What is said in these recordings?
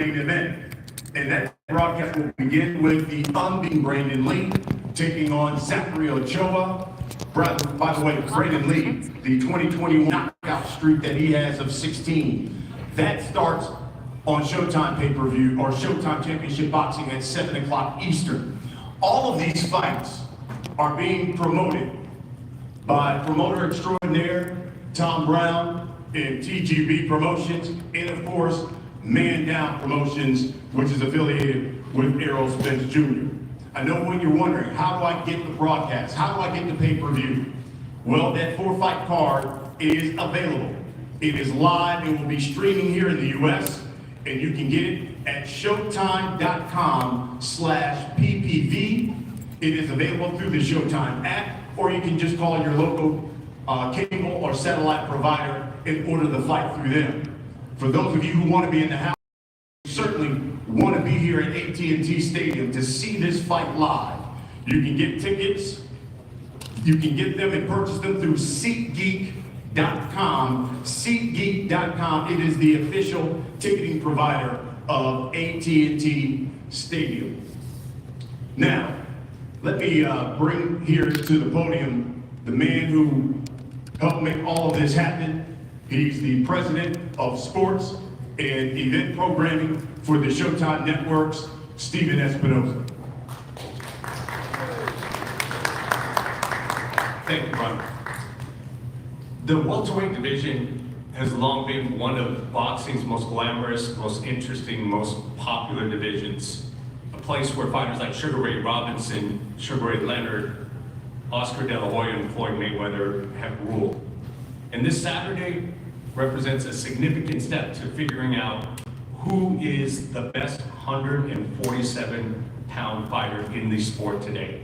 main event. And that broadcast will begin with the unbeaten Brandon Lee taking on Zachary Ochoa. By the way, Brandon Lee, the 2021 knockout streak that he has of 16, that starts on Showtime pay-per-view or Showtime Championship Boxing at 7 o'clock Eastern. All of these fights are being promoted by promoter extraordinaire Tom Brown and TGB Promotions, and of course, Man Down Promotions, which is affiliated with Errol Spence Jr. I know what you're wondering, how do I get the broadcast? How do I get the pay-per-view? Well, that 4-fight card is available. It is live, it will be streaming here in the US, and you can get it at showtime.com/PPV. It is available through the Showtime app, or you can just call your local cable or satellite provider and order the fight through them. For those of you who want to be in the house, certainly want to be here at AT&T Stadium to see this fight live. You can get tickets, you can get them and purchase them through SeatGeek.com. SeatGeek.com, it is the official ticketing provider of AT&T Stadium. Now, let me bring here to the podium the man who helped make all of this happen. He's the president of sports and event programming for the Showtime Networks, Stephen Espinoza. Thank you, Ron. The welterweight division has long been one of boxing's most glamorous, most interesting, most popular divisions. A place where fighters like Sugar Ray Robinson, Sugar Ray Leonard, Oscar De La Hoya, and Floyd Mayweather have ruled. And this Saturday represents a significant step to figuring out who is the best 147-pound fighter in the sport today.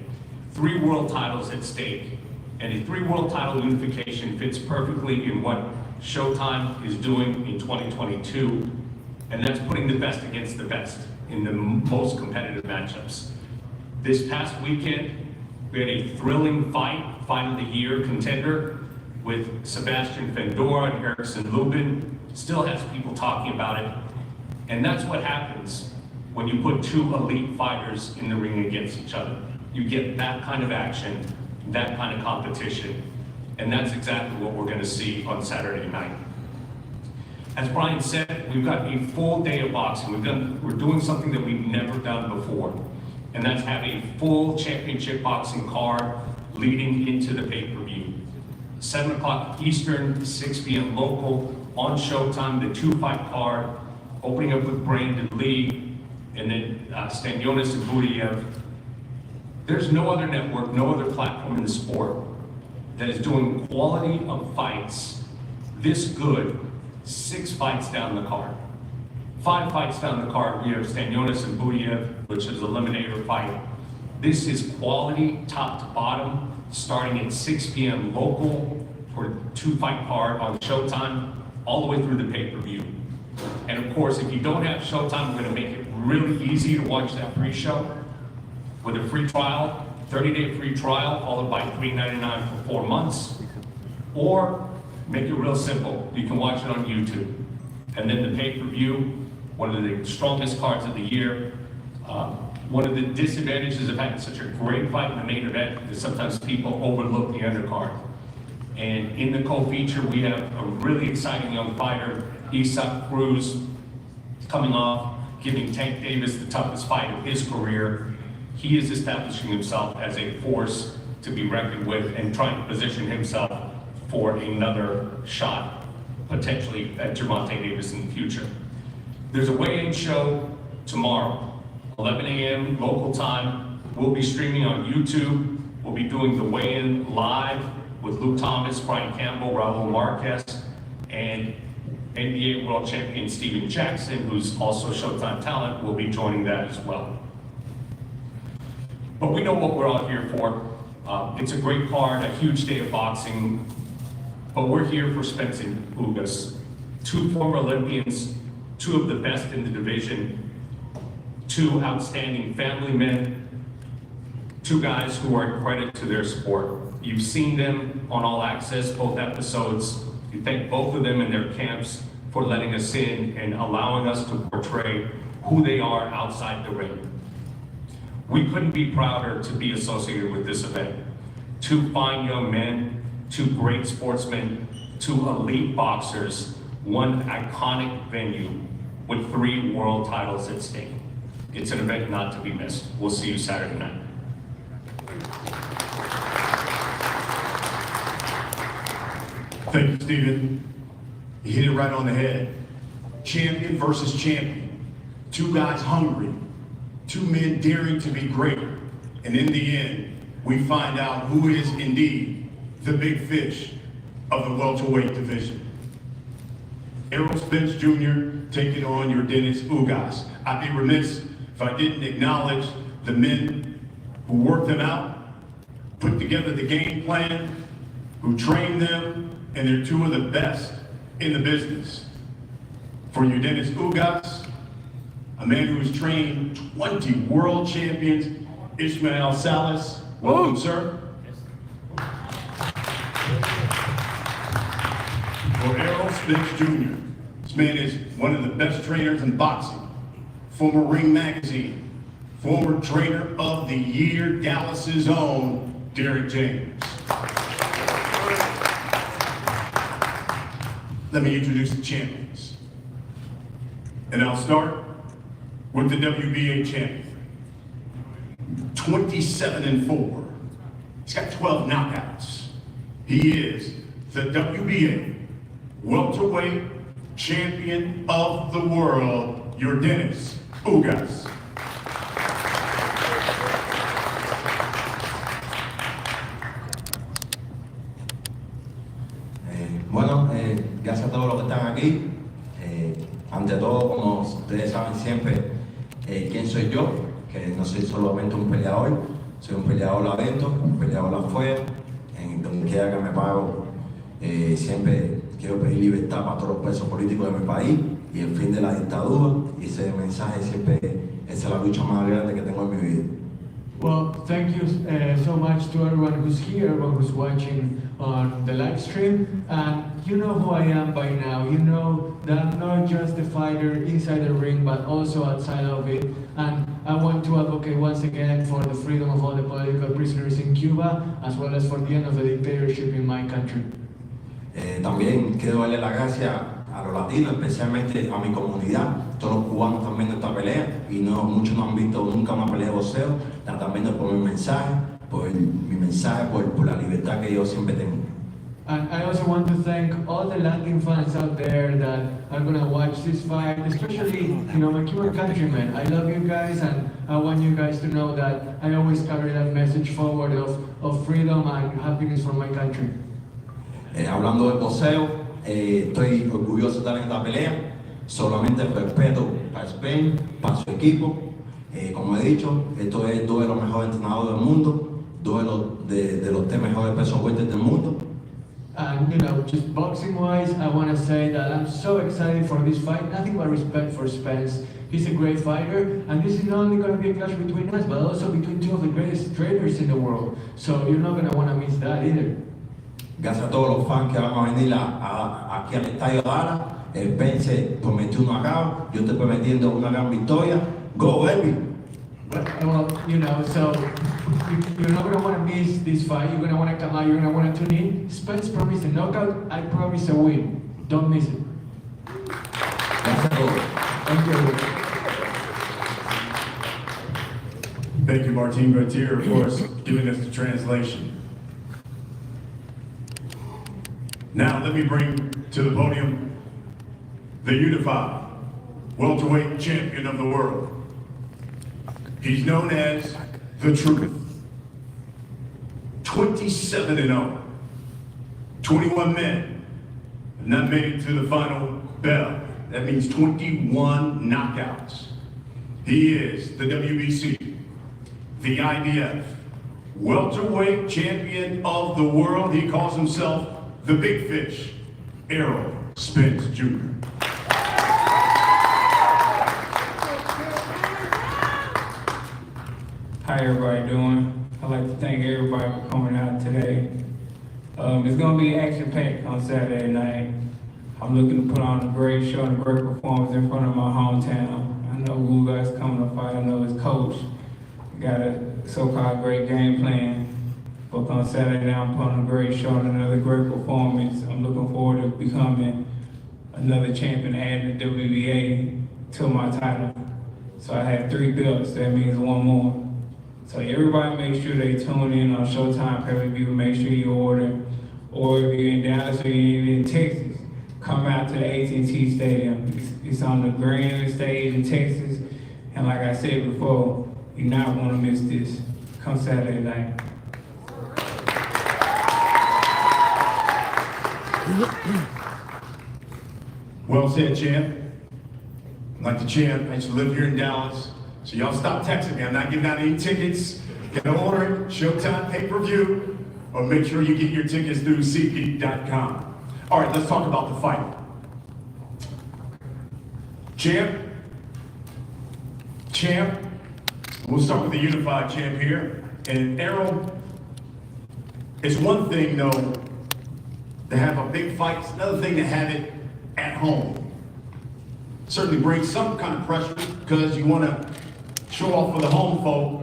3 world titles at stake, and a 3 world title unification fits perfectly in what Showtime is doing in 2022, and that's putting the best against the best in the most competitive matchups. This past weekend, we had a thrilling fight of the year contender with Sebastian Fendora and Erickson Lubin. Still has people talking about it. And that's what happens when you put 2 elite fighters in the ring against each other. You get that kind of action, that kind of competition. And that's exactly what we're gonna see on Saturday night. As Brian said, we've got a full day of boxing. We're doing something that we've never done before. And that's have a full championship boxing card leading into the pay-per-view. 7 o'clock Eastern, 6 p.m. local, on Showtime, the 2-fight card, opening up with Brandon Lee, and then Yordenis Ugas. There's no other network, no other platform in the sport that is doing quality of fights this good 6 fights down the card. 5 fights down the card, we have Yordenis Ugas, which is an eliminator fight. This is quality top to bottom, starting at 6 p.m. local for a 2-fight card on Showtime, all the way through the pay-per-view. And of course, if you don't have Showtime, we're gonna make it really easy to watch that pre-show with a free trial, 30-day free trial, followed by $3.99 for 4 months. Or make it real simple, you can watch it on YouTube. And then the pay-per-view, one of the strongest cards of the year. One of the disadvantages of having such a great fight in the main event is sometimes people overlook the undercard. And in the co-feature, we have a really exciting young fighter, Isaac Cruz, coming off, giving Tank Davis the toughest fight of his career. He is establishing himself as a force to be reckoned with and trying to position himself for another shot, potentially at Gervonta Davis in the future. There's a weigh-in show tomorrow, 11 a.m. local time. We'll be streaming on YouTube. We'll be doing the weigh-in live with Luke Thomas, Brian Campbell, Raul Marquez, and NBA World Champion Steven Jackson, who's also Showtime talent, will be joining that as well. But we know what we're all here for. It's a great card, a huge day of boxing, but we're here for Spence and Ugas, 2 former Olympians, 2 of the best in the division, 2 outstanding family men, 2 guys who are a credit to their sport. You've seen them on All Access, both episodes. We thank both of them and their camps for letting us in and allowing us to portray who they are outside the ring. We couldn't be prouder to be associated with this event. Two fine young men, two great sportsmen, two elite boxers, one iconic venue with 3 world titles at stake. It's an event not to be missed. We'll see you Saturday night. Thank you, Stephen. You hit it right on the head. Champion versus champion. Two guys hungry. Two men daring to be great. And in the end, we find out who is indeed the big fish of the welterweight division. Errol Spence Jr. taking on Yordenis Ugas. I'd be remiss if I didn't acknowledge the men who worked them out, put together the game plan, who trained them, and they're two of the best in the business. For Yordenis Ugas, a man who has trained 20 world champions, Ismael Salas. Welcome, sir. For Errol Spence Jr., this man is one of the best trainers in boxing. Former Ring Magazine, former Trainer of the Year, Dallas's own Derek James. Let me introduce the champions. And I'll start with the WBA champion. 27-4. He's got 12 knockouts. He is the WBA welterweight champion of the world, Yordenis Ugas. Gracias a todos los que están aquí. Ante todo, como ustedes saben siempre, quién soy yo, que no soy solamente un peleador, soy un peleador adentro, un peleador afuera, en donde quiera que me paro. Siempre quiero pedir libertad para todos los presos políticos de mi país y el fin de la dictadura, y ese mensaje siempre es la lucha más grande que tengo en mi vida. Well, thank you so much to everyone who's here, everyone who's watching on the live stream. And you know who I am by now. You know that I'm not just a fighter inside the ring, but also outside of it. And I want to advocate once again for the freedom of all the political prisoners in Cuba, as well as for the end of the dictatorship in my country. También quiero darle las gracias a los latinos, especialmente a mi comunidad, todos los cubanos también de esta pelea, y no, muchos no han visto nunca una pelea de boxeo, también por mi mensaje, por la libertad que yo siempre tengo. And I also want to thank all the Latin fans out there that are gonna watch this fight, especially, my Cuban countrymen. I love you guys, and I want you guys to know that I always carry that message forward of freedom and happiness for my country. Hablando del boxeo, estoy orgulloso de estar en esta pelea, solamente respeto a Spence, para su equipo. Como he dicho, esto es dos de los mejores entrenadores del mundo, dos de los 3 mejores pesos fuertes del mundo. And just boxing-wise, I want to say that I'm so excited for this fight. Nothing but respect for Spence. He's a great fighter, and this is not only going to be a clash between us, but also between 2 of the greatest trainers in the world. So you're not going to want to miss that either. Gracias a todos los fans que van a venir aquí al Estadio Dallas. Spence prometió una acá, yo estoy prometiendo una gran victoria. Go, baby! Well, so you're not going to want to miss this fight. You're going to want to come out, you're going to want to tune in. Spence promised a knockout, I promise a win. Don't miss it. Gracias a todos. Thank you. Thank you, Martin Gautier, of course, giving us the translation. Now, let me bring to the podium the unified welterweight champion of the world. He's known as the Truth. 27-0. 21 men have not made it to the final bell. That means 21 knockouts. He is the WBC, the IBF, welterweight champion of the world. He calls himself the Big Fish, Errol Spence Jr. How everybody doing? I'd like to thank everybody for coming out today. It's going to be action-packed on Saturday night. I'm looking to put on a great show and a great performance in front of my hometown. I know Ugas coming to fight. I know his coach got a so-called great game plan. But on Saturday, I'm putting a great show and another great performance. I'm looking forward to becoming another champion, adding the WBA to my title. So I have 3 belts, that means 1 more. So everybody make sure they tune in on Showtime pay-per-view. Make sure you order. Or if you're in Dallas or you're in Texas, come out to the AT&T Stadium. It's on the grandest stage in Texas. And like I said before, you not want to miss this. Come Saturday night. Well said, champ. Like the champ, I used to live here in Dallas, so y'all stop texting me. I'm not giving out any tickets. You can order it, Showtime pay-per-view, or make sure you get your tickets through cp.com. All right, let's talk about the fight. Champ, we'll start with the unified champ here. And Errol, it's one thing, though, to have a big fight. It's another thing to have it at home. Certainly brings some kind of pressure because you want to show off for the home folk.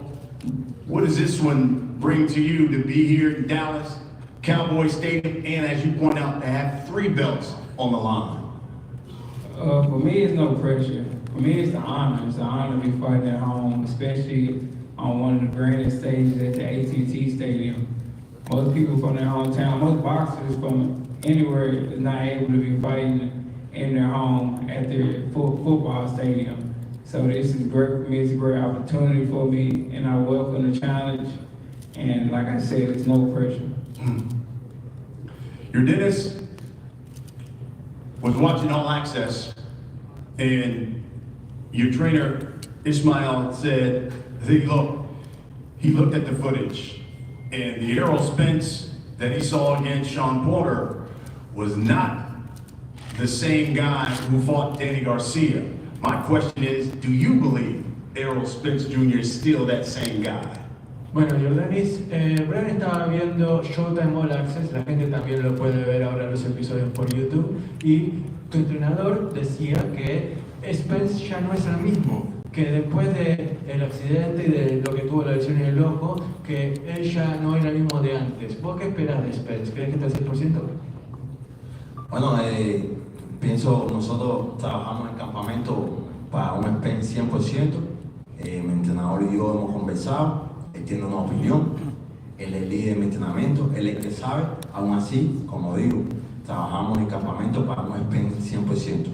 What does this one bring to you to be here in Dallas, Cowboy Stadium, and as you point out, to have 3 belts on the line? For me, it's no pressure. For me, it's the honor. It's an honor to be fighting at home, especially on one of the grandest stages at the AT&T Stadium. Most people from their hometown, most boxers from anywhere is not able to be fighting in their home at their football stadium. So this is great for me. It's a great opportunity for me, and I welcome the challenge. And like I said, it's no pressure. Yordenis was watching All Access, and your trainer, Ismail, said, he looked at the footage, and the Errol Spence that he saw against Sean Porter was not the same guy who fought Danny Garcia. My question is, do you believe Errol Spence Jr. is still that same guy? Bueno, Yordenis, Brian estaba viendo Showtime All Access, la gente también lo puede ver ahora los episodios por YouTube, y tu entrenador decía que Spence ya no es el mismo, que después del accidente y de lo que tuvo la lesión en el ojo, que él ya no era el mismo de antes. ¿Vos qué esperás de Spence? ¿Crees que está al 100%? Bueno, pienso, nosotros trabajamos en el campamento para un Spence 100%. Mi entrenador y yo hemos conversado, él tiene una opinión, él es el líder de mi entrenamiento, él es el que sabe. Aún así, como digo, trabajamos en el campamento para un Spence 100%.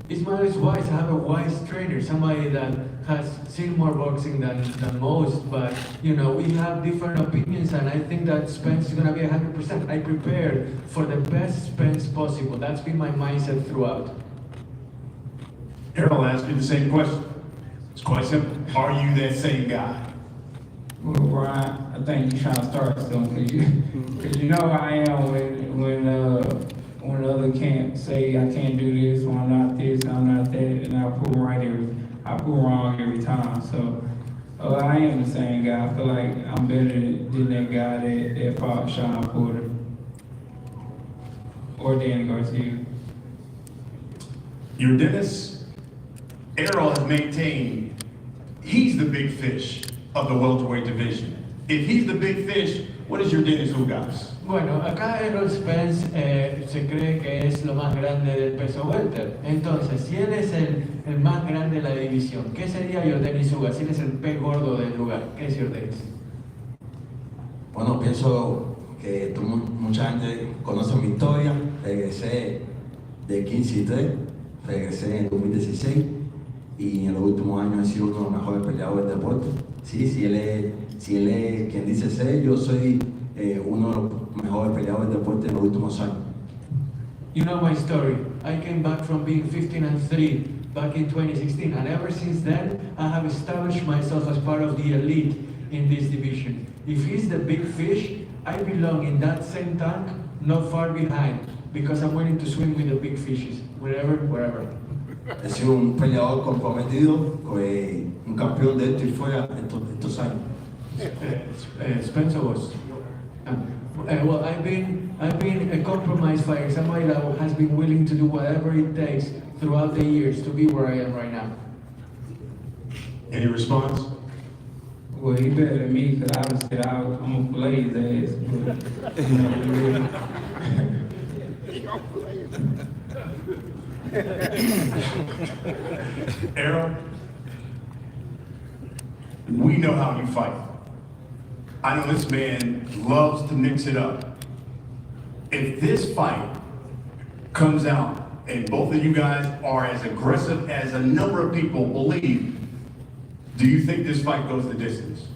Ismail is wise. I have a wise trainer, somebody that has seen more boxing than most, but you know, we have different opinions, and I think that Spence is going to be 100%. I prepared for the best Spence possible. That's been my mindset throughout. Errol asked you the same question. It's quite simple. Are you that same guy? Well, Brian, I think you're trying to start something, because you know how I am when the other can't say I can't do this, or I'm not this, I'm not that, and I prove wrong every time. So I am the same guy. I feel like I'm better than that guy that fought Sean Porter or Danny Garcia. Yordenis, Errol has maintained he's the big fish of the welterweight division. If he's the big fish, what is Yordenis Ugas? Bueno, acá Errol Spence se cree que es lo más grande del peso welter. Entonces, si él es el más grande de la división, ¿qué sería Yordenis Ugas? Si él es el pez gordo del lugar, ¿qué es Yordenis? Bueno, pienso que mucha gente conoce mi historia. Regresé de 15-3, regresé en el 2016 y en los últimos años he sido uno de los mejores peleadores del deporte. Sí, si él es quien dice ser, yo soy uno de los mejores peleadores del deporte en los últimos años. You know my story. I came back from being 15-3 back in 2016, and ever since then, I have established myself as part of the elite in this division. If he's the big fish, I belong in that same tank, not far behind, because I'm willing to swim with the big fishes, wherever. He sido un peleador comprometido, un campeón de esto y fuera estos años. Spencer was. Well, I've been a compromise fighter, somebody that has been willing to do whatever it takes throughout the years to be where I am right now. Any response? Well, he better than me, because I would said I'm gonna play his ass. But, you know, Errol, we know how you fight. I know this man loves to mix it up. If this fight comes out and both of you guys are as aggressive as a number of people believe, do you think this fight goes the distance?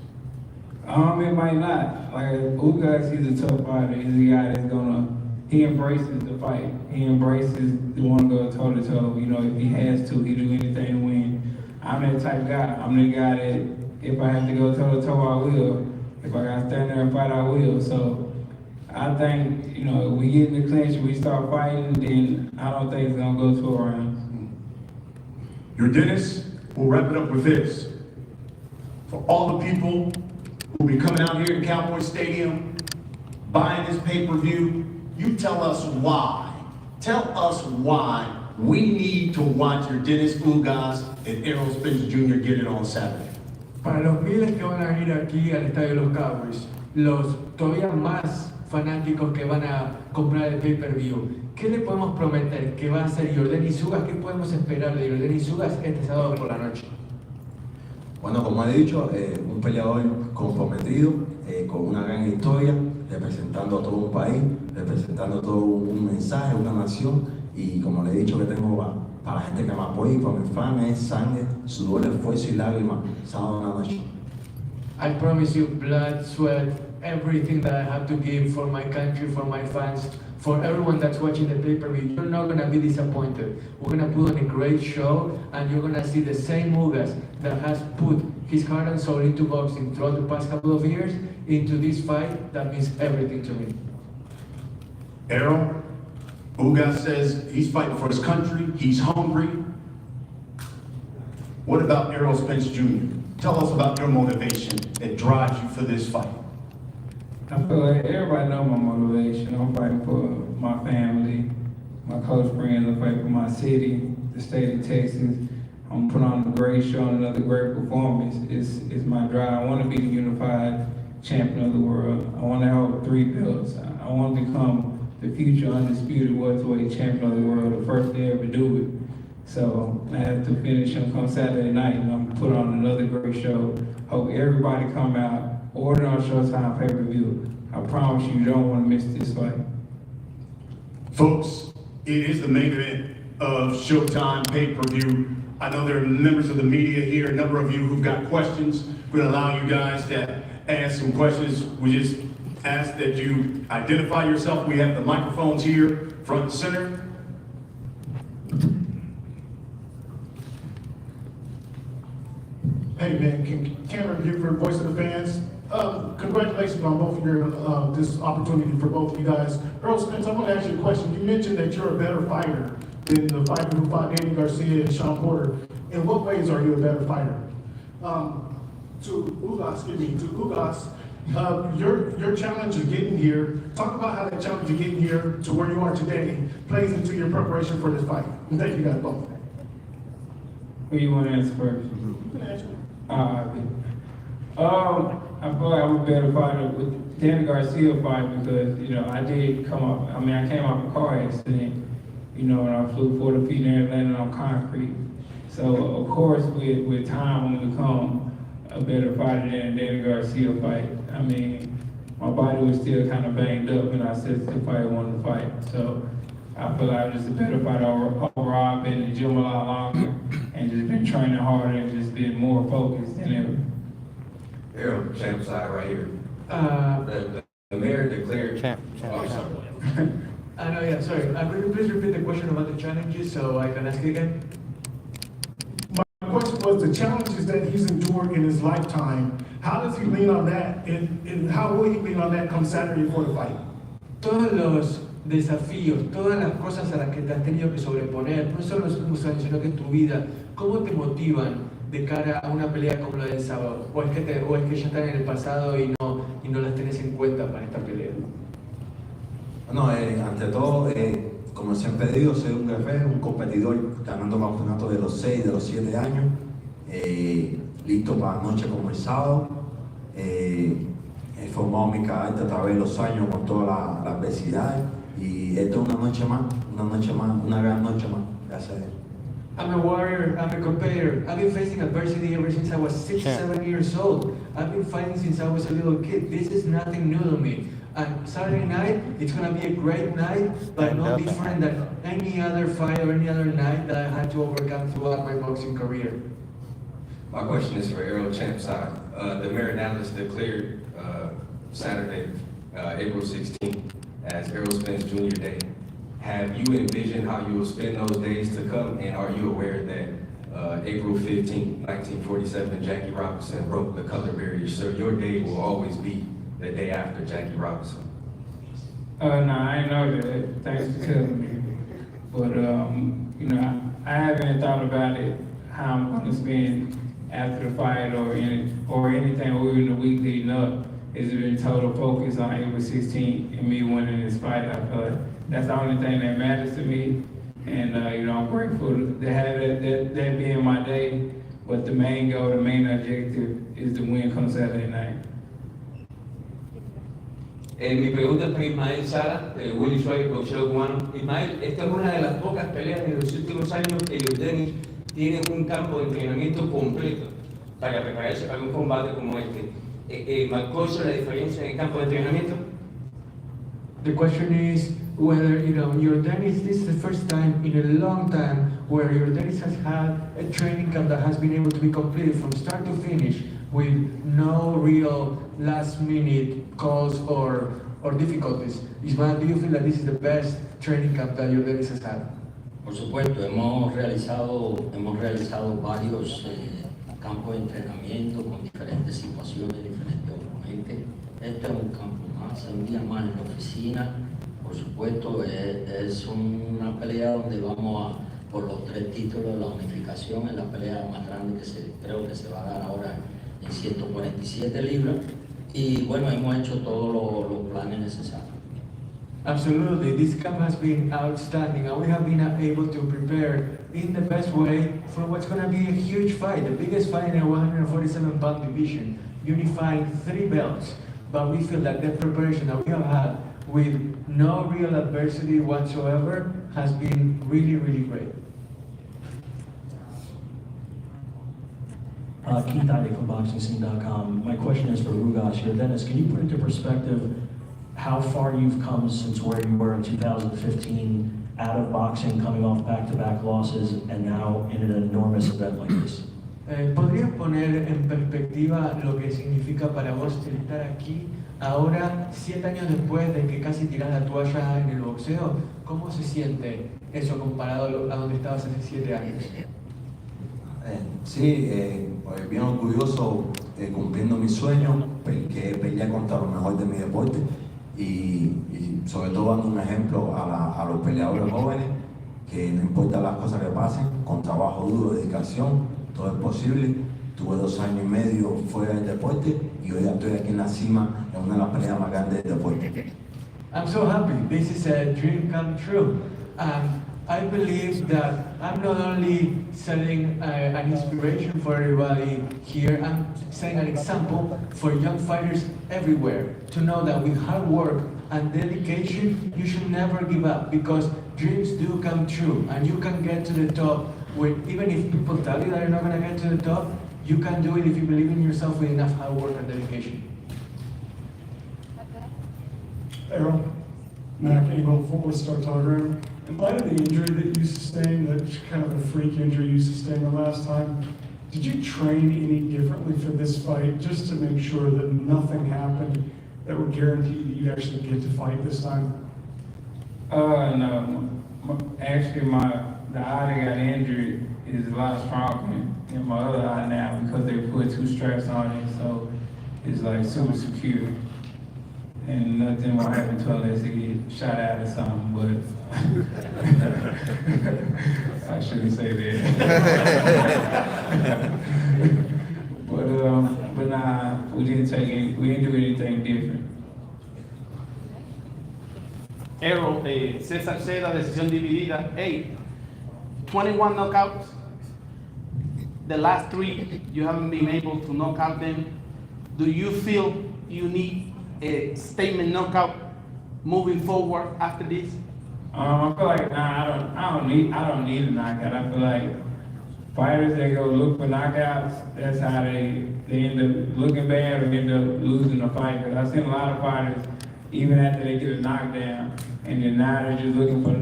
It might not. Like, Ugas, he's a tough fighter. He's a guy that's he embraces the fight. He embraces the one to go toe-to-toe. You know, if he has to, he do anything to win. I'm that type of guy. I'm the guy that if I have to go toe-to-toe, I will. If I gotta stand there and fight, I will. So I think, you know, if we get in the clinch, we start fighting, then I don't think it's gonna go 2 rounds. Yordenis, we'll wrap it up with this. For all the people who'll be coming out here to Cowboy Stadium, buying this pay-per-view, you tell us why. Tell us why we need to watch Yordenis Ugas and Errol Spence Jr. get it on Saturday. Para los miles que van a ir aquí al estadio de los Cowboys, los todavía más fanáticos que van a comprar el pay-per-view, ¿qué le podemos prometer que va a ser Yordenis Ugas? ¿Qué podemos esperar de Yordenis Ugas este sábado por la noche? Bueno, como he dicho, un peleador comprometido, con una gran historia, representando a todo un país, representando todo un mensaje, una nación, y como le he dicho que tengo para la gente que me apoya y para mis fans, es sangre, sudor, esfuerzo y lágrimas, sábado en la noche. I promise you blood, sweat, everything that I have to give for my country, for my fans, for everyone that's watching the pay-per-view. You're not gonna be disappointed. We're gonna put on a great show, and you're gonna see the same Ugas that has put his heart and soul into boxing throughout the past couple of years into this fight that means everything to me. Errol, Ugas says he's fighting for his country, he's hungry. What about Errol Spence Jr.? Tell us about your motivation that drives you for this fight. I feel like everybody know my motivation. I'm fighting for my family, my close friends. I'm fighting for my city, the state of Texas. I'm putting on a great show and another great performance. It's my drive. I want to be the unified champion of the world. I want to hold 3 belts. I want to become the future undisputed welterweight champion of the world, the first to ever do it. So I have to finish him come Saturday night, and I'm put on another great show. Hope everybody come out, order on Showtime pay-per-view. I promise you don't want to miss this fight. Folks, it is the main event of Showtime pay-per-view. I know there are members of the media here, a number of you who've got questions. We're gonna allow you guys to ask some questions. We just ask that you identify yourself. We have the microphones here, front and center. Hey man, Cameron Buford, voice of the fans. Congratulations on both of your this opportunity for both of you guys. Errol Spence, I want to ask you a question. You mentioned that you're a better fighter than the fighter who fought Danny Garcia and Sean Porter. In what ways are you a better fighter? To Ugas, your challenge of getting here. Talk about how that challenge of getting here to where you are today plays into your preparation for this fight. And thank you guys both. Who you want to answer first? You can answer. I feel like I'm a better fighter with Danny Garcia fight because, you know, I came off a car accident, you know, and I flew 40 feet and landed on concrete. So, of course, with time, I'm going to become a better fighter than Danny Garcia fight. I mean, my body was still kind of banged up when I said the fight I wanted to fight. So, I feel like I'm just a better fighter overall. I've been in the gym a lot longer and just been training harder and just been more focused than ever. Errol, champ side right here. The mayor declared. I know, yeah, sorry. Could you please repeat the question about the challenges so I can ask it again? My question was the challenges that he's endured in his lifetime. How does he lean on that, and how will he lean on that come Saturday before the fight? Todos los desafíos, todas las cosas a las que te has tenido que sobreponer, no solo en los últimos años, sino que en tu vida, ¿cómo te motivan de cara a una pelea como la del sábado? ¿O es que ya están en el pasado y no las tenés en cuenta para esta pelea? Bueno, ante todo, como siempre digo, soy un guerrero, un competidor, ganando campeonatos de los 6, de los 7 años. listo para la noche como el sábado. He formado mi carácter a través de los años con todas las adversidades y esta es una noche más, una gran noche más. Gracias a Dios. I'm a warrior, I'm a competitor. I've been facing adversity ever since I was 6, 7 years old. I've been fighting since I was a little kid. This is nothing new to me. And Saturday night, it's going to be a great night, but no different than any other fight or any other night that I had to overcome throughout my boxing career. My question is for Errol Champside. The Marinalis declared Saturday, April 16th, as Errol Spence Jr. Day. Have you envisioned how you will spend those days to come, and are you aware that April 15th, 1947, Jackie Robinson broke the color barrier, so your day will always be the day after Jackie Robinson? No, I ain't know that. Thanks for telling me. But, you know, I haven't thought about it, how I'm going to spend after the fight or anything, or even the week leading up. It's been total focus on April 16th and me winning this fight. I feel like that's the only thing that matters to me. And, you know, I'm grateful to have that being my day. But the main goal, the main objective is to win come Saturday night. Mi pregunta es para Ismael Sara, de Willy Suárez, boxeo cubano. Ismael, esta es una de las pocas peleas en los últimos años que Yordenis tiene un campo de entrenamiento completo para prepararse para un combate como este. ¿Marcó eso la diferencia en el campo de entrenamiento? The question is whether, you know, Yordenis, this is the first time in a long time where Yordenis has had a training camp that has been able to be completed from start to finish with no real last-minute calls or difficulties. Ismael, do you feel that this is the best training camp that Yordenis has had? Por supuesto, hemos realizado varios campos de entrenamiento con diferentes situaciones, diferentes oponentes. Este es un campo más, un día más en la oficina. Por supuesto, es una pelea donde vamos por los 3 títulos de la unificación, es la pelea más grande que creo que se va a dar ahora en 147 libras. Y bueno, hemos hecho todos los planes necesarios. Absolutely, this camp has been outstanding and we have been able to prepare in the best way for what's going to be a huge fight, the biggest fight in a 147-pound division, unifying 3 belts. But we feel that the preparation that we have had with no real adversity whatsoever has been really, really great. Keith Ivey from BoxingScene.com. My question is for Ugas. Yordenis, can you put into perspective how far you've come since where you were in 2015 out of boxing, coming off back-to-back losses, and now in an enormous event like this? ¿Podrías poner en perspectiva lo que significa para vos estar aquí ahora, 7 años después de que casi tirás la toalla en el boxeo? ¿Cómo se siente eso comparado a donde estabas hace 7 años? Sí, bien orgulloso cumpliendo mi sueño, que pelear contra lo mejor de mi deporte y sobre todo dando un ejemplo a los peleadores jóvenes que no importa las cosas que pasen, con trabajo duro, dedicación, todo es posible. Tuve 2 años y medio fuera del deporte y hoy estoy aquí en la cima en una de las peleas más grandes del deporte. I'm so happy. This is a dream come true. I believe that I'm not only setting an inspiration for everybody here, I'm setting an example for young fighters everywhere to know that with hard work and dedication, you should never give up because dreams do come true and you can get to the top with, even if people tell you that you're not going to get to the top, you can do it if you believe in yourself with enough hard work and dedication. Errol, Mac Abel, Fort Worth Star Telegram. In light of the injury that you sustained, that kind of a freak injury you sustained the last time, did you train any differently for this fight just to make sure that nothing happened that would guarantee that you'd actually get to fight this time? No. Actually, the eye that got injured is a lot stronger in my other eye now because they put 2 straps on it, so it's like super secure. And nothing will happen to her unless they get shot out or something, but I shouldn't say that. but nah, we didn't do anything different. Errol, César Seda, decisión dividida. 21 knockouts. the last three, you haven't been able to knock out them. Do you feel you need a statement knockout moving forward after this? I feel like I don't need a knockout. I feel like fighters that go look for knockouts, that's how they end up looking bad or end up losing the fight. Because I've seen a lot of fighters, even after they get a knockdown, and then now they're just looking for the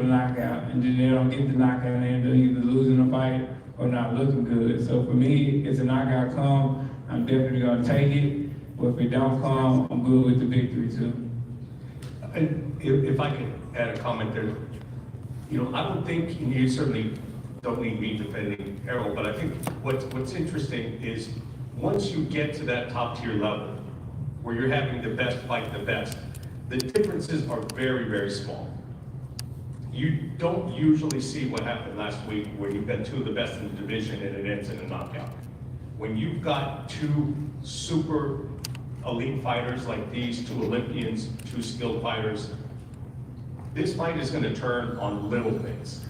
knockout, and then they don't get the knockout, and they end up either losing the fight or not looking good. So for me, if it's a knockout come, I'm definitely gonna take it. But if it don't come, I'm good with the victory too. And if I could add a comment there, I don't think, and you certainly don't need me defending Errol, but I think what's interesting is once you get to that top tier level, where you're having the best fight the best, the differences are very, very small. You don't usually see what happened last week where you've got two of the best in the division and it ends in a knockout. When you've got two super elite fighters like these, two Olympians, two skilled fighters, this fight is going to turn on little things.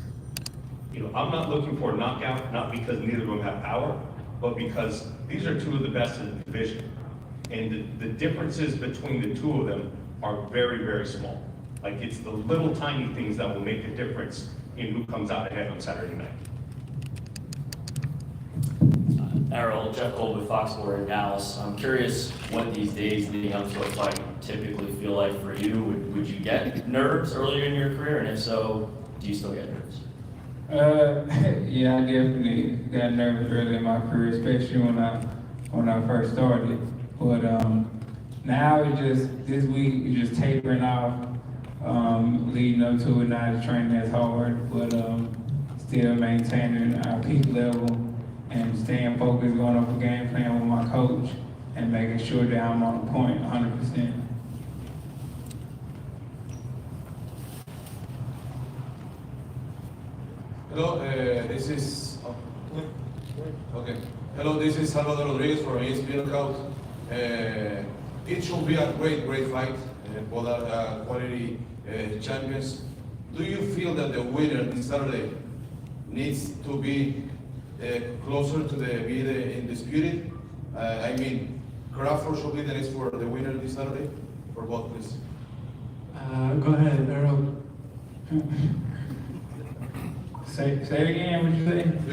I'm not looking for a knockout, not because neither of them have power, but because these are two of the best in the division. And the differences between the two of them are very, very small. Like, it's the little tiny things that will make a difference in who comes out ahead on Saturday night. Errol, Jeff Gold with Fox Sports in Dallas. I'm curious what these days leading up to a fight typically feel like for you. Would you get nerves earlier in your career? And if so, do you still get nerves? Yeah, I definitely got nervous early in my career, especially when I first started. But now it's just, this week it's just tapering off, leading up to it. Not training as hard, but still maintaining our peak level and staying focused, going off a game plan with my coach and making sure that I'm on point 100%. Hello, this is Hello, this is Salvador Rodriguez from ESPN Knockout. It should be a great fight. Both are quality champions. Do you feel that the winner this Saturday needs to be closer to be the undisputed? I mean, Crawford should be the next for the winner this Saturday for both, please. Go ahead, Errol. Say it again, what you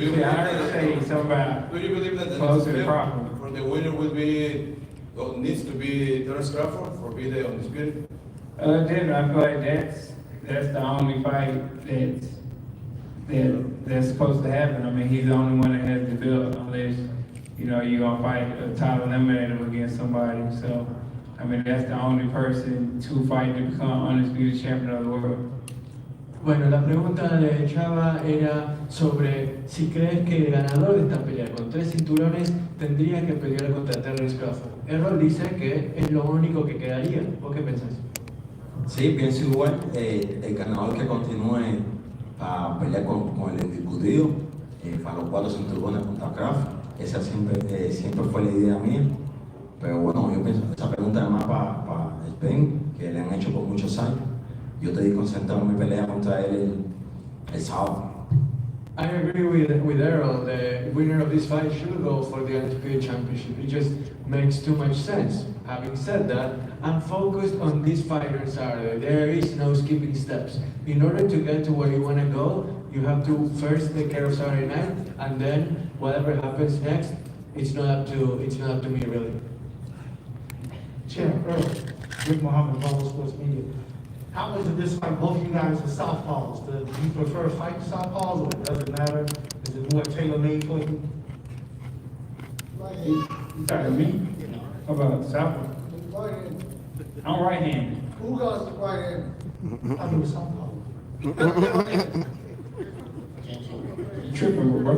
say? I heard say something about do you believe that the closer next to Crawford. for the winner will be, or needs to be Terence Crawford for be the undisputed? Then I feel like that's the only fight that's supposed to happen. I mean, he's the only one that has the belt, unless you're gonna fight a title eliminator against somebody. So, I mean, that's the only person to fight to become undisputed champion of the world. Bueno, la pregunta de Chava era sobre si crees que el ganador de esta pelea con 3 cinturones tendría que pelear contra Terence Crawford. Errol dice que es lo único que quedaría. ¿Vos qué pensás? Sí, pienso igual. El ganador que continúe a pelear con el indiscutido para los 4 cinturones contra Crawford. Esa siempre fue la idea mía. Pero bueno, yo pienso que esa pregunta además para Spence, que le han hecho por muchos años. Yo estoy concentrado en mi pelea contra él el sábado. I agree with Errol. The winner of this fight should go for the Undisputed Championship. It just makes too much sense. Having said that, I'm focused on this fight on Saturday. There is no skipping steps. In order to get to where you want to go, you have to first take care of Saturday night, and then whatever happens next, it's not up to me really. Chair, Errol, Rick Muhammad, Global Sports Media. How was it this fight? Both of you guys are southpaws. Do you prefer fighting southpaws, or does it matter? Is it more tailor-made for you? You talking to me? How about Southpaw? I'm right-handed. Ugas is right-handed. I mean, southpaw. You tripping, bro?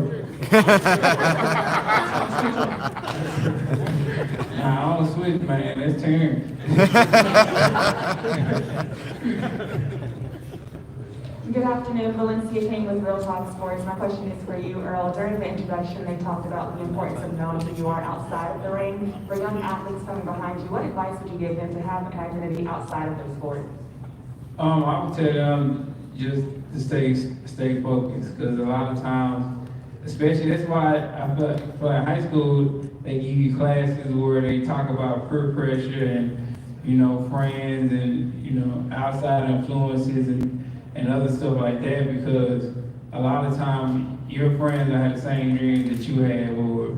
Nah, I don't switch, man. Let's turn. Good afternoon, Valencia King with Real Talk Sports. My question is for you, Earl. During the introduction, they talked about the importance of knowing who you are outside of the ring. For young athletes coming behind you, what advice would you give them to have an identity outside of their sport? I would tell them just to stay focused, because a lot of times especially that's why I feel like high school, they give you classes where they talk about peer pressure and, you know, friends and, you know, outside influences and other stuff like that, because a lot of time your friends will have the same dreams that you have, or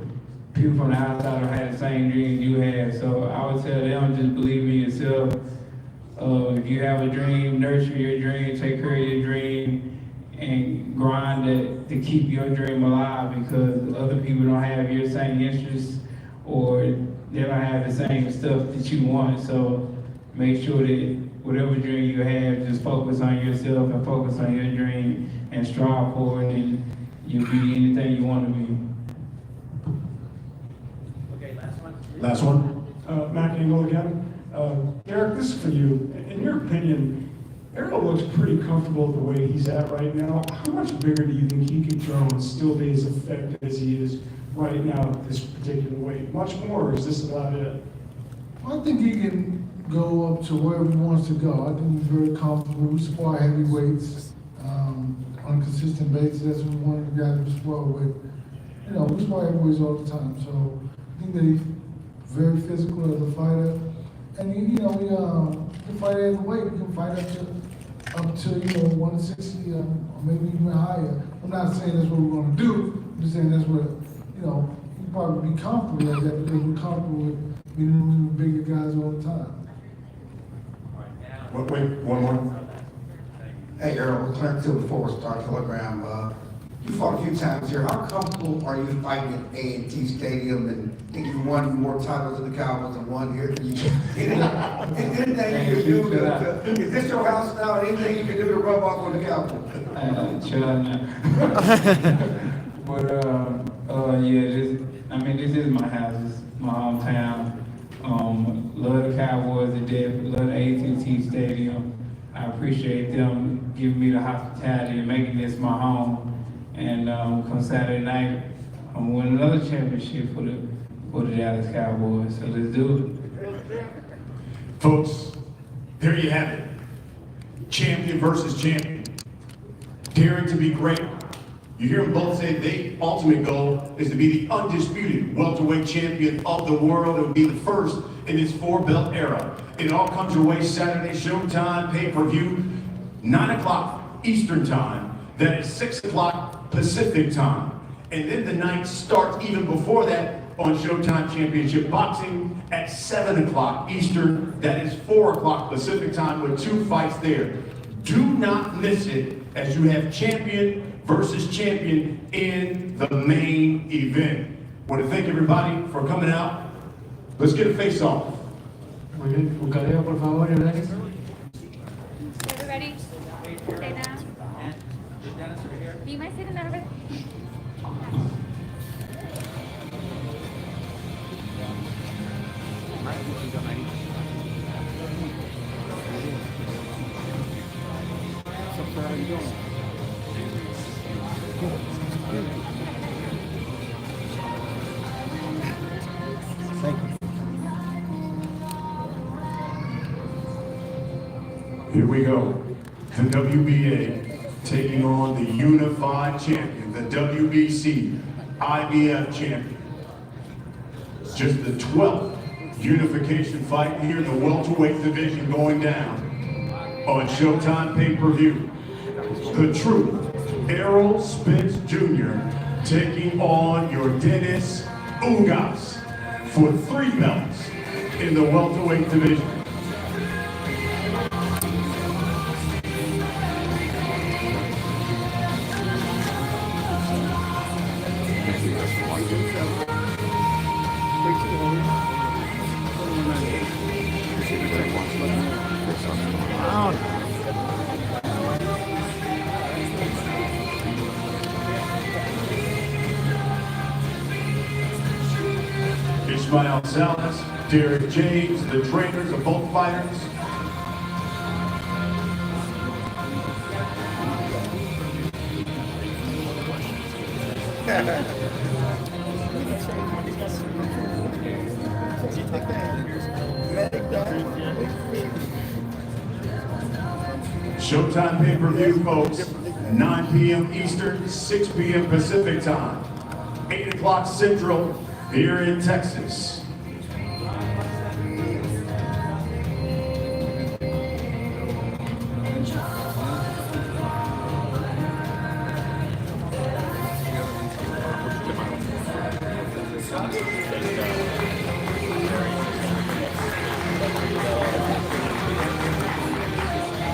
people from the outside will have the same dreams you have. So I would tell them, just believe in yourself. If you have a dream, nurture your dream, take care of your dream, and grind it to keep your dream alive, because other people don't have your same interests, or they don't have the same stuff that you want. So make sure that whatever dream you have, just focus on yourself and focus on your dream and strive for it, and you'll be anything you want to be. Okay, last one. Last one. Mac Engel again. Eric, this is for you. In your opinion, Errol looks pretty comfortable the way he's at right now. How much bigger do you think he can throw and still be as effective as he is right now at this particular weight? Much more, or is this about it? I think he can go up to wherever he wants to go. I think he's very comfortable. We supply heavyweights on a consistent basis. That's what we wanted the guys to swell with. You know, we supply heavyweights all the time. So I think that he's very physical as a fighter. And he, you know, we can fight at the weight. We can fight up to 160 or maybe even higher. I'm not saying that's what we're going to do. I'm just saying that's what, you know, we probably be comfortable at that because we're comfortable with beating bigger guys all the time. Wait, one more. Hey, Errol, Clarence Hill, Four-Star Telegram. You fought a few times here. How comfortable are you fighting at A&T Stadium, and think you won more titles in the Cowboys than one here? Anything you can do is this your house now? Anything you can do to rub off on the Cowboys? But yeah, this is my house. This is my hometown. Love the Cowboys to death. Love the A&T Stadium. I appreciate them giving me the hospitality and making this my home. And come Saturday night, I'm winning another championship for the Dallas Cowboys. So let's do it. Folks, there you have it. Champion versus champion. Daring to be great. You hear them both say their ultimate goal is to be the undisputed welterweight champion of the world. It would be the first in this four-belt era. It all comes your way Saturday, Showtime, pay-per-view, 9 o'clock Eastern Time. That is 6 o'clock Pacific Time. And then the night starts even before that on Showtime Championship Boxing at 7 o'clock Eastern. That is 4 o'clock Pacific Time with 2 fights there. Do not miss it, as you have champion versus champion in the main event. I want to thank everybody for coming out. Let's get a face-off. Muy bien, Bucaleo, por favor, Yordenis. Everybody, stay down. Do you mind sitting down a bit? Thank you. Here we go. The WBA taking on the unified champion, the WBC IBF champion. Just the 12th unification fight here in the welterweight division going down on Showtime pay-per-view. The Truth, Errol Spence Jr. taking on Yordenis Ugas for 3 belts in the welterweight division. Ismael Salas, Derek James, the trainers of both fighters. Showtime pay-per-view, folks, 9 p.m. Eastern, 6 p.m. Pacific time. o'clock Central here in Texas.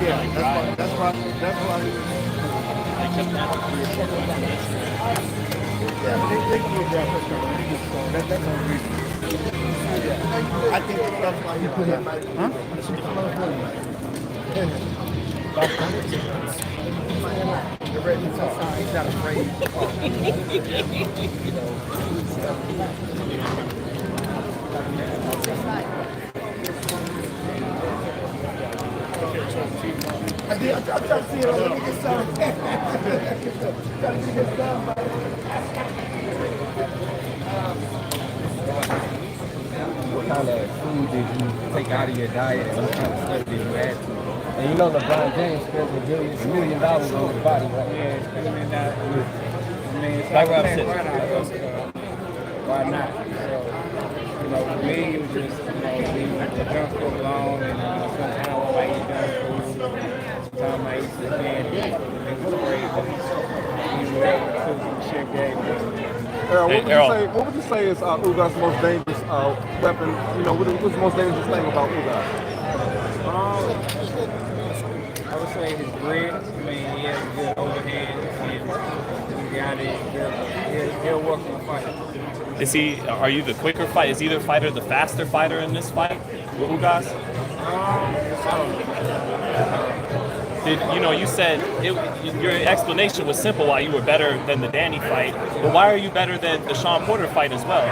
Yeah, that's why. Yeah, but they can do that first time. That's the only reason. Yeah, I think that's why you put him. You're ready to talk. He's not afraid. I'm trying to see it on the get some. Trying to get some. What kind of food did you take out of your diet and what kind of stuff did you add to it? And you know LeBron James spends $1 million on his body, right? Yeah, $1 million. I mean, it's Like like what I'm saying. why not? So, you know, for me, it was just, leave the junk food alone and sometimes I might eat junk food. Sometimes I eat some candy. It was great. Even that the chef gave me. Errol, what would you say is Ugas' most dangerous weapon? You know, what's the most dangerous thing about Ugas? I would say his grit. I mean, he has a good overhead. He got it. He'll work in the fight. Are you the quicker fight? Is either fighter the faster fighter in this fight with Ugas? You said your explanation was simple why you were better than the Danny fight, but why are you better than the Sean Porter fight as well? I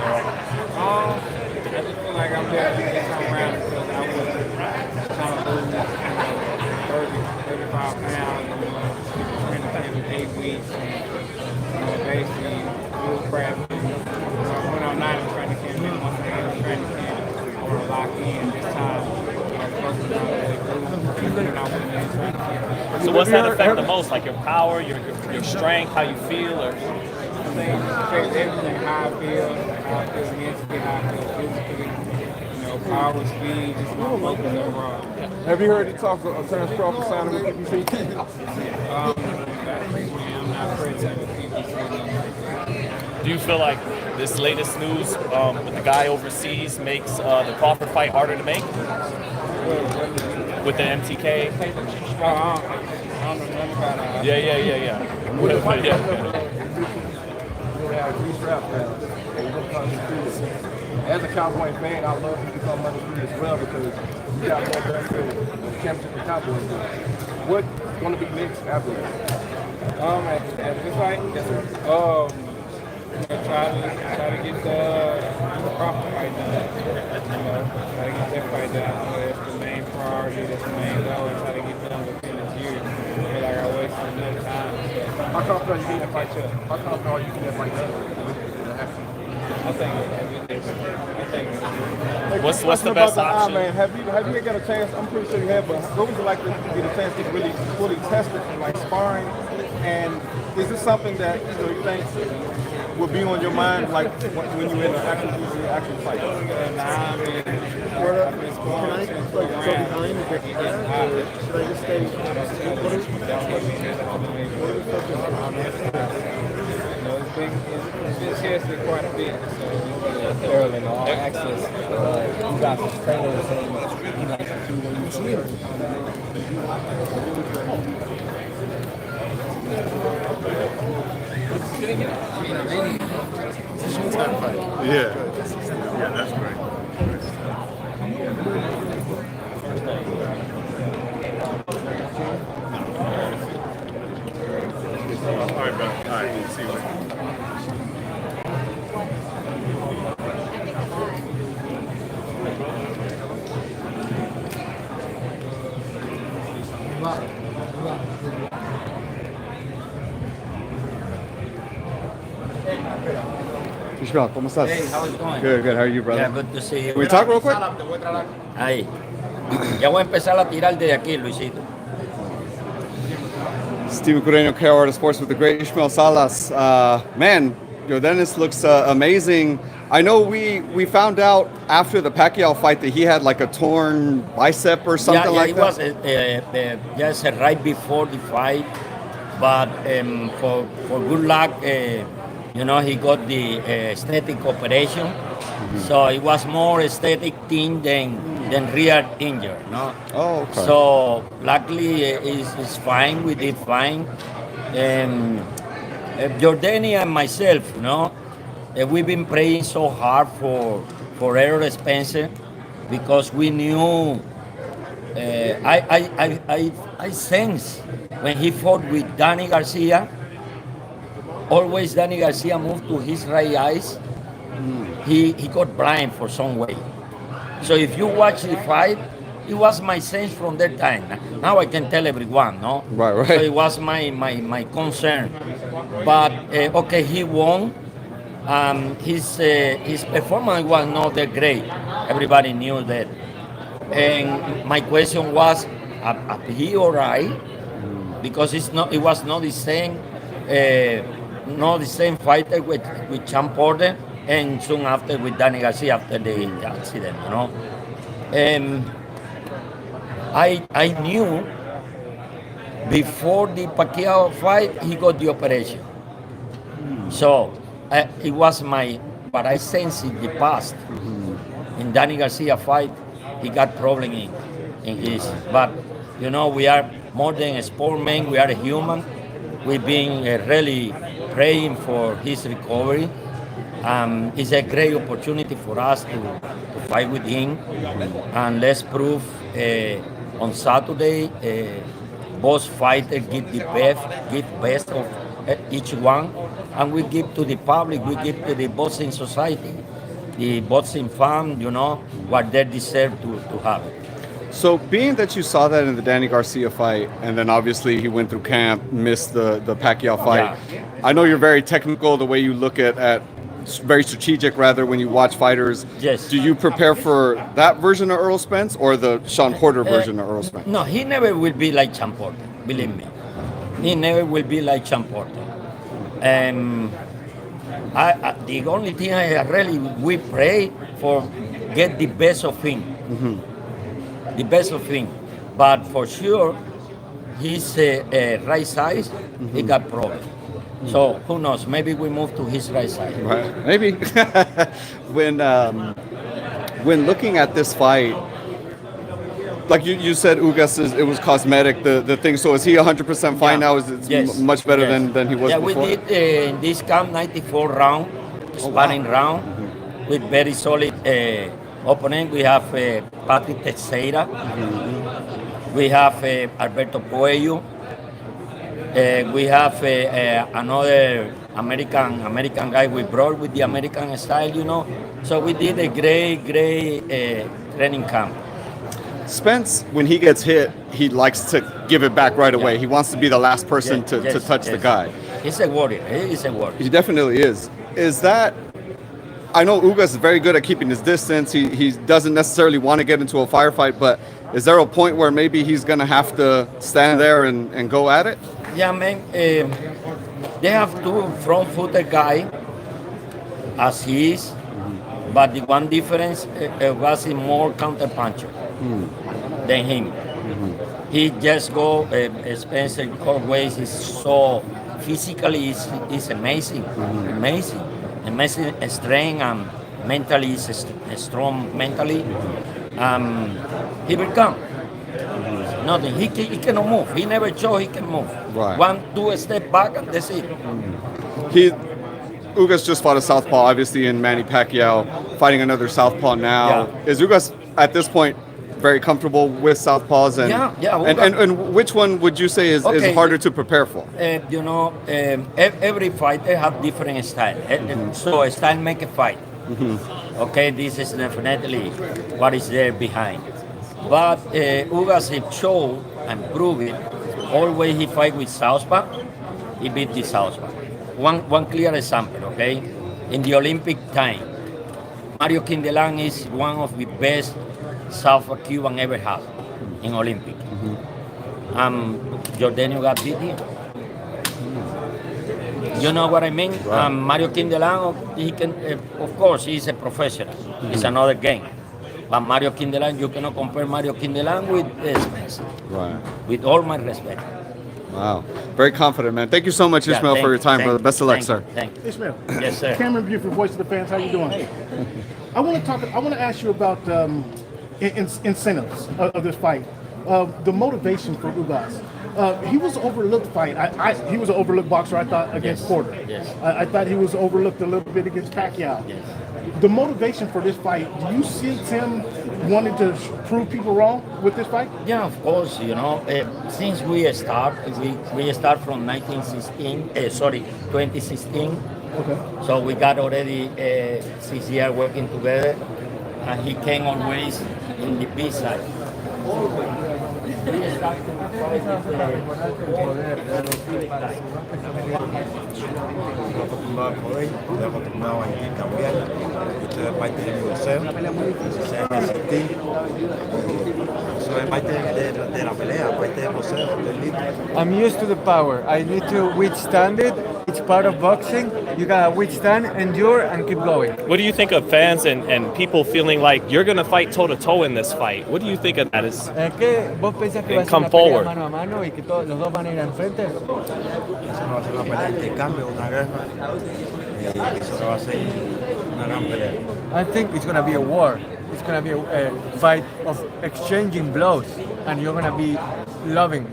just feel like I'm better this time around because I was trying to lose 35 pounds in 8 weeks. And, basically, it was crappy. So I went on 9 training camp, and once I got in training camp, I want to lock in this time. So what's that affect the most? Like your power, your strength, how you feel, or? I think everything, how I feel mentally, how I feel physically, power, speed, just my focus overall. Have you heard any talks of Terrence Crawford signing with PBC? I'm not afraid to with PBC. Do you feel like this latest news with the guy overseas makes the Crawford fight harder to make? With the MTK? I don't know nothing about it. Yeah. As a Cowboy fan, I love to become undefeated as well because you got more benefit of the championship the Cowboys do. What's going to be next after that? After this fight? Yes, sir. Try to get the Crawford fight done. Try to get that fight done. That's the main priority. That's the main goal. Try to get done within this year. I feel like I wasted enough time. How confident are you getting that fight done? How confident are you getting that fight done? I think. What's the best option? Man, have you got a chance? I'm pretty sure you have, but what would you like to get a chance to really fully test it from like sparring? And is this something that you think will be on your mind, like when you're in an actual fight? Should I just stay? It's been tested quite a bit. Errol and all access. You got some trainers saying you like to do when you swim. Yeah, that's great. All right, bro. All right, see you later. Ishmael, ¿cómo estás? Hey, how is it going? Good, how are you, brother? Yeah, good to see you. Can we talk real quick? Ahí. Ya voy a empezar a tirar desde aquí, Luisito. Steven Cureño, KO Sports with the great Ishmael Salas. Man, Yordenis looks amazing. I know we found out after the Pacquiao fight that he had like a torn bicep or something like that. It was just right before the fight, but for good luck, he got the aesthetic operation. So it was more aesthetic thing than real injury, no? Oh, okay. So luckily it's fine. We did fine. Yordenis and myself, we've been praying so hard for Errol Spence because we knew. I sense when he fought with Danny Garcia. Always Danny Garcia moved to his right eyes. He got blind for some way. So if you watch the fight, it was my sense from that time. Now I can tell everyone, no? Right. So it was my concern. But okay, he won. His performance was not that great. Everybody knew that. And my question was, is he all right? Because it was not the same. Not the same fighter with Champ Porter and soon after with Danny Garcia after the accident, I knew before the Pacquiao fight he got the operation. So it was what I sensed in the past. In Danny Garcia fight, he got problem in his. But we are more than a sportsman. We are a human. We've been really praying for his recovery. It's a great opportunity for us to fight with him. And let's prove on Saturday, both fighters give the best of each one. And we give to the public, we give to the boxing society, the boxing fan, what they deserve to have. So being that you saw that in the Danny Garcia fight, and then obviously he went through camp, missed the Pacquiao fight. Yeah. I know you're very technical, the way you look at very strategic rather when you watch fighters. Yes. Do you prepare for that version of Errol Spence or the Sean Porter version of Errol Spence? No, he never will be like Sean Porter, believe me. He never will be like Sean Porter. The only thing we pray for get the best of him. The best of him, but for sure, his right side, he got problem. So who knows? Maybe we move to his right side. Right. Maybe. When looking at this fight, like you said, Ugas, it was cosmetic. The thing. So is he 100% fine now? Is it much better than he was before? We did in this camp 94 round, sparring round, with very solid. Opponent, we have Patrick Teixeira, we have Alberto Puello, we have another American guy we brought with the American style, So we did a great training camp. Spence, when he gets hit, he likes to give it back right away. He wants to be the last person to touch the guy. He's a warrior. He warrior. He definitely is. Is that... I know Ugas is very good at keeping his distance. He doesn't necessarily want to get into a firefight, but is there a point where maybe he's going to have to stand there and go at it? Yeah, man. They have two front-footed guy, as he is, but the one difference was he more counter-puncher than him. He just go, Spencer always is so physically is amazing, amazing strength and mentally is strong mentally. He will come. Nothing. He cannot move. He never show he can move. Right. 1-2 step back and that's it. Ugas just fought a southpaw, obviously, in Manny Pacquiao, fighting another southpaw now. Yeah. Is Ugas at this point very comfortable with southpaws? And which one would you say is harder to prepare for? Every fighter have different style. So a style make a fight. Okay, this is definitely what is there behind. But Ugas show and prove it. Always he fight with southpaw. He beat the southpaw. One clear example, okay? In the Olympic time, Mario Quindelan is one of the best southpaw Cuban ever had in Olympic. Yordenis Ugas beat him. You know what I mean? Right. Mario Kindelan, he can, of course, he's a professional. It's another game. But Mario Kindelan, you cannot compare Mario Kindelan with Spence. Right. With all my respect. Wow. Very confident, man. Thank you so much, Ishmael, for your time, brother. Best of luck, sir. Thank you. Ishmael. Yes, sir. Cameron Buford, Voice of the Fans. How you doing? I want to ask you about incentives of this fight. The motivation for Ugas. He was an overlooked fight. He was an overlooked boxer, I thought, against Porter. Yes. I thought he was overlooked a little bit against Pacquiao. Yes. The motivation for this fight, do you see him wanting to prove people wrong with this fight? Yeah, of course. You know, since we start from 2016. Okay. So we got already 6 years working together, and he came always in the B side. Acostumbrado al poder, estoy acostumbrado a intercambiar. Esto es parte de mi boxeo, se llama asistir. Eso es parte de la pelea, parte del boxeo, estoy listo. I'm used to the power. I need to withstand it. It's part of boxing. You gotta withstand, endure, and keep going. What do you think of fans and people feeling like you're going to fight toe-to-toe in this fight? What do you think of that? ¿Qué vos pensás que va a ser Come una pelea forward. mano a mano y que todos los dos van a ir al frente? Eso no va a ser una pelea de intercambio, una guerra. Eso no va a ser una gran pelea. I think it's gonna be a war. It's gonna be a fight of exchanging blows, and you're gonna be loving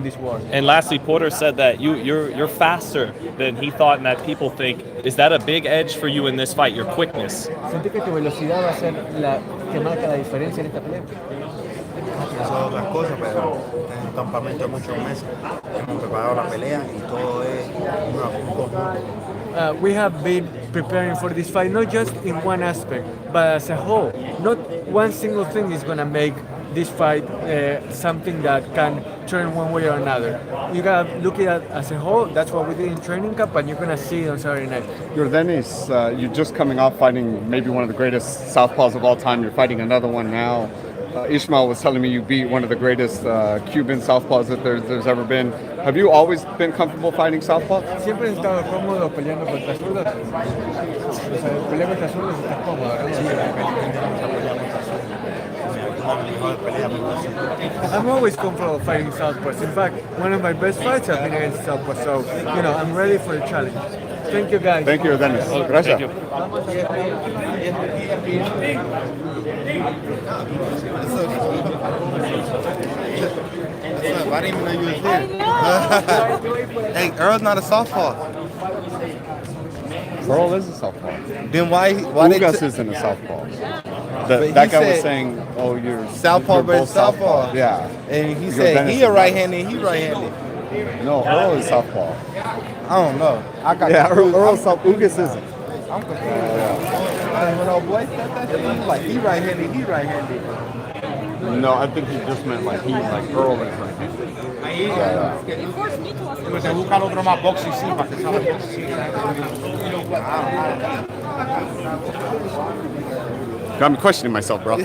this war. And lastly, Porter said that you're faster than he thought and that people think. Is that a big edge for you in this fight, your quickness? ¿Sentí que tu velocidad va a ser la que marca la diferencia en esta pelea? Eso es otras cosas, pero en un campamento de muchos meses hemos preparado la pelea y todo es un conjunto. We have been preparing for this fight not just in one aspect, but as a whole. Not one single thing is gonna make this fight something that can turn one way or another. You gotta look at it as a whole. That's what we did in training camp, and you're gonna see it on Saturday night. Yordenis, you're just coming off fighting maybe one of the greatest southpaws of all time. You're fighting another one now. Ishmael was telling me you beat one of the greatest Cuban southpaws that there's ever been. Have you always been comfortable fighting southpaws? Siempre he estado cómodo peleando contra zurdos. O sea, pelear contra zurdos estás cómodo, ¿no? I'm always comfortable fighting southpaws. In fact, one of my best fights have been against southpaws. So, I'm ready for the challenge. Thank you, guys. Thank you, Yordenis. Gracias. Thank I didn't even know you was there. Hey, Earl's not a southpaw. Earl is a southpaw. Then why Ugas isn't a southpaw. That guy was saying, "Oh, you're southpaw, you're but both southpaw." Yeah, and he said he a right-handed, he right-handed. No, Earl is southpaw. I don't know. I got Earl southpaw. Ugas isn't. I'm confused. When old boy said that shit, he was like, he right-handed, he right-handed. No, I think he just meant like Earl is right-handed. Te busca el otro más boxing, sí, para que salga. Got me questioning myself, bro.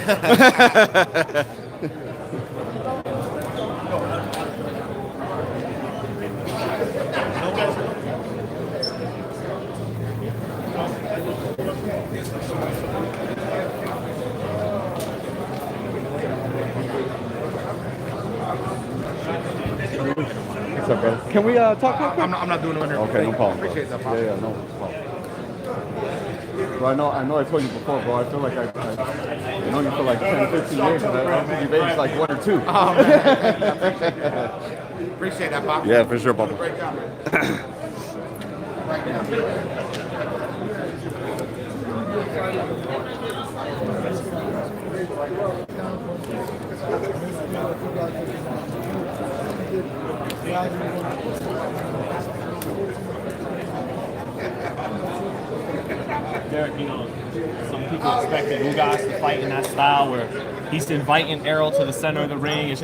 What's up, brother? Can we talk real quick? I'm not doing it here. Okay, no problem. Bro. Appreciate that, Pop. Yeah, no problem. Bro, I know I told you before, bro. I feel like I've known you for like 10, 15 years, and I don't think you've aged like 1 or 2. Oh, man. Appreciate that, Pop. Yeah, for sure, Bubba. Great job, man. Derek, some people expected Ugas to fight in that style where he's inviting Errol to the center of the ring. Is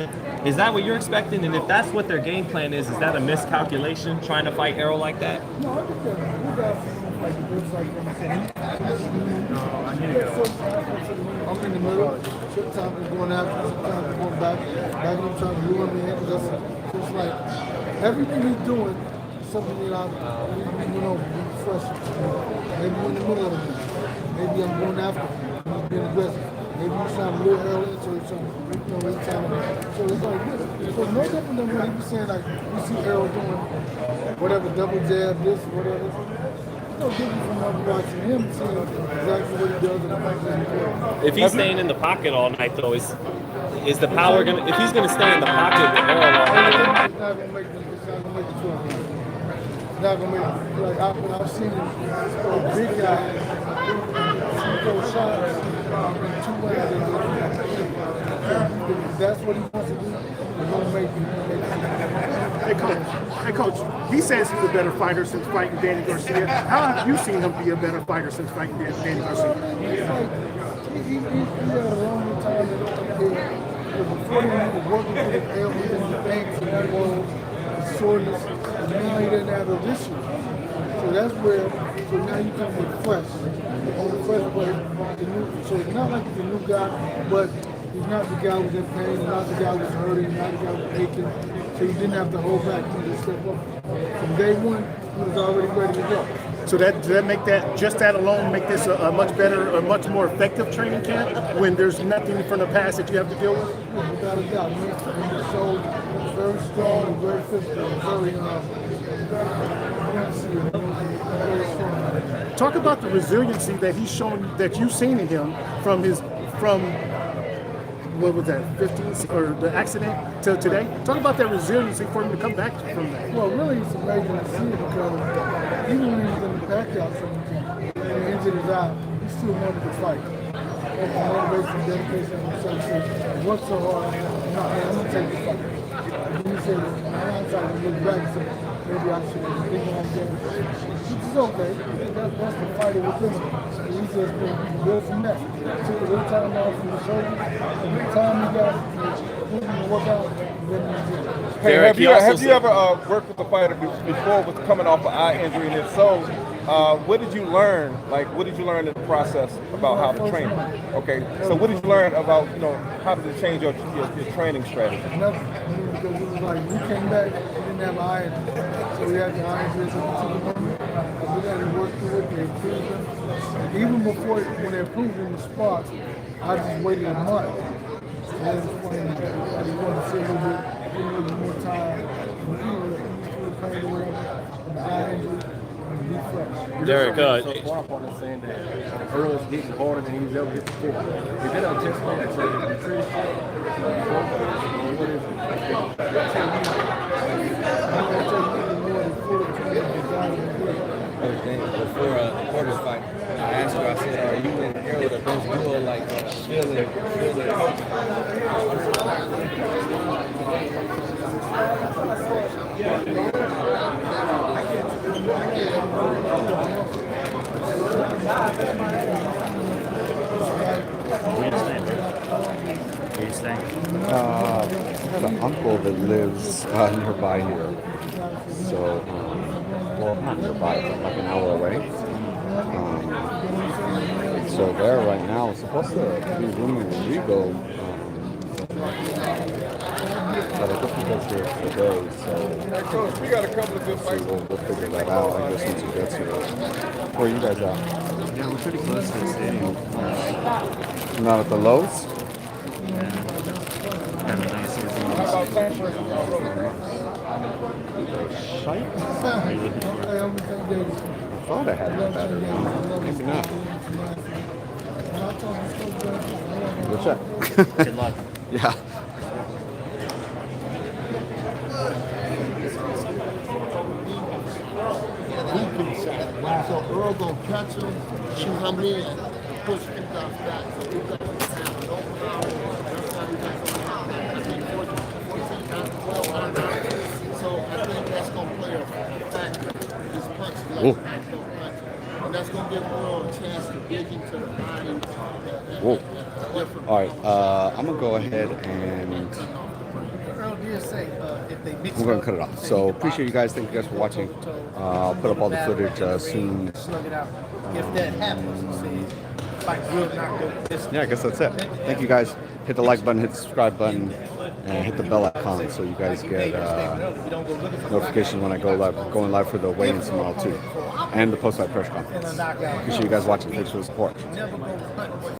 that what you're expecting? And if that's what their game plan is that a miscalculation, trying to fight Errol like that? No, I think that Ugas like a good fight from the center. I'm in the middle. Sometimes we're going after, sometimes we're going back. Back him trying to lure me in. So it's like everything he's doing something that I'm, be fresh. Maybe in the middle of the game. Maybe I'm going after him. He's being aggressive. Maybe he's trying to lure Errol into something. He's trying to, so it's like, so no different than what he was saying, like, we see Errol doing whatever, double jab, this, whatever. It's no different from what we're watching him, seeing exactly what he does in the practice. If he's staying in the pocket all night, though, is the power gonna? If he's gonna stay in the pocket with Errol all night, It's not gonna make the 12. It's not gonna make it. Like I've seen him throw big guys, throw shots in 2 ways. If that's what he wants to do, it's gonna make him. Hey coach, he says he's a better fighter since fighting Danny Garcia. How have you seen him be a better fighter since fighting Danny Garcia? It's like he had a long time before he was working with his elbows and the banks and the balls, the soreness, and now he doesn't have those issues. So that's where, so now you come with fresh, on the fresh way. So it's not like he's a new guy, but he's not the guy who's in pain, he's not the guy who's hurting, he's not the guy who's aching. So he didn't have to hold back, he just step up. From day one, he was already ready to go. So does that make that, just that alone, make this a much better, a much more effective training camp when there's nothing from the past that you have to deal with? Yeah, without a doubt. He's so very strong and very physical and very strong. Talk about the resiliency that he's shown, that you've seen in him from what was that, 15, or the accident to today? Talk about that resiliency for him to come back from that. Well, really, it's amazing to see because even when he was in the Pacquiao training camp, when he injured his eye, he still wanted to fight. And motivation, dedication, and himself, worked so hard, I'm going to take the fight. And then he said, hindsight, he looked back and said, maybe I should have been like that. Which is okay. That's the fighter within him. He says, build from that. Took a little time off from the shoulder, and the time he got to work out, and then he did it. Hey, have you ever worked with a fighter before with coming off an eye injury? And if so, what did you learn? Like, what did you learn in the process about how to train? Okay, so what did you learn about, how did it change your training strategy? Nothing. Because it was like, we came back, we didn't have an eye injury. So we had the eye injury at a particular moment. We had to work through it, they improved them. And even before, when they improved in the spot, I just waited a month. And I just wanted to see a little bit more time. Pain or whatever, and the eye injury, and be fresh. Derek, One opponent saying that Earl is getting harder than he's ever hit before. Is that a testament to the nutrition? What is Before this fight, I asked her, I said, are you and Errol the best duo, like, feeling I have an uncle that lives nearby here. So, well, not nearby, but like an hour away. So there right now, it's supposed to be rooming when we go. But I think he gets here today, so we got a couple of good fights. We'll figure that out, I guess, once he gets here. Where are you guys at? Yeah, we're pretty close to the stadium. Not at the Lowe's? Have a nice I thought I had that better. Maybe not. Go check. Good luck. Yeah. So Earl gonna catch him, shoot him in, push him down back. So he got to stand no power. So I think that's gonna play a factor. This punch, like, and that's gonna give Earl a chance to dig into the body. Whoa. All right, I'm gonna go ahead and Earl did say if they mix we're gonna cut it off. So appreciate you guys. Thank you guys for watching. I'll put up all the footage soon. Slug it out. If that happens, you see, fight good, not good. Yeah, I guess that's it. Thank you guys. hit the like button, hit the subscribe button, and hit the bell icon so you guys get notifications when I go live. We're going live for the weigh-ins tomorrow too, and the post-fight press conference. Appreciate you guys watching. Thanks for the support.